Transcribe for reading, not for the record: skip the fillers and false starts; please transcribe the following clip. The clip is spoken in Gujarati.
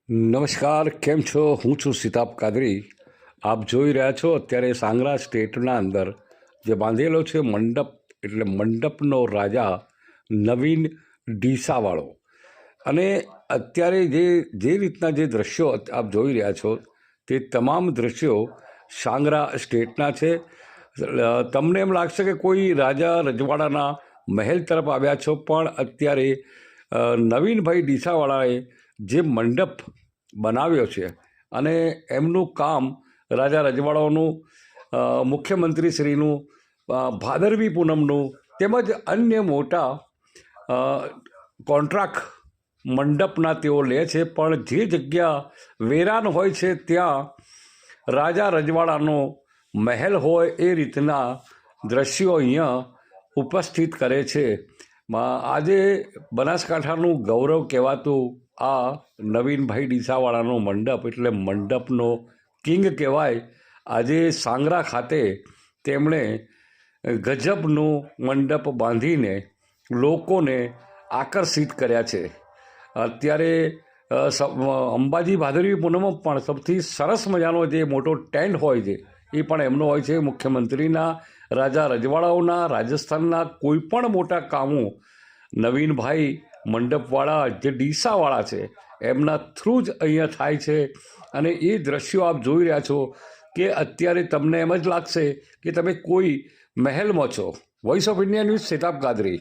નમસ્કાર, કેમ છો? હું છું સિતાબ કાદરી. આપ જોઈ રહ્યા છો અત્યારે સાંગરા સ્ટેટના અંદર જે બાંધેલો છે મંડપ, એટલે મંડપનો રાજા નવીન ડીસાવાળો. અને અત્યારે જે રીતના જે દ્રશ્યો આપ જોઈ રહ્યા છો તે તમામ દ્રશ્યો સાંગરા સ્ટેટના છે. તમને એમ લાગશે કે કોઈ રાજા રજવાડાના મહેલ તરફ આવ્યા છો, પણ અત્યારે નવીનભાઈ ડીસાવાળાએ જે મંડપ બનાવ્યો છે અને એમનું કામ રાજા રજવાડાઓનું, મુખ્યમંત્રીશ્રીનું, ભાદરવી પૂનમનું તેમજ અન્ય મોટા કોન્ટ્રાક્ટ મંડપના તેઓ લે છે. પણ જે જગ્યા વેરાન હોય છે ત્યાં રાજા રજવાડાનો મહેલ હોય એ રીતના દ્રશ્યો અહીંયા ઉપસ્થિત કરે છે. આજે બનાસકાંઠાનું ગૌરવ કહેવાતું આ નવીનભાઈ ડીસાવાળાનો મંડપ, એટલે મંડપનો કિંગ કહેવાય. આજે સાંગરા ખાતે તેમણે ગજબનું મંડપ બાંધીને લોકોને આકર્ષિત કર્યા છે. અત્યારે અંબાજી ભાદરવી પૂનમમાં પણ સૌથી સરસ મજાનો જે મોટો ટેન્ટ હોય છે એ પણ એમનો હોય છે. મુખ્યમંત્રીના, રાજા રજવાડાઓના, રાજસ્થાનના કોઈ પણ મોટા કામો નવીનભાઈ મંડપવાળા જે ડીસાવાળા છે એમના થ્રુ જ અહીંયા થાય છે. અને એ દ્રશ્યો આપ જોઈ રહ્યા છો કે અત્યારે તમને એમ જ લાગશે કે તમે કોઈ મહેલમાં છો. Voice of India news, Sitab Kadri.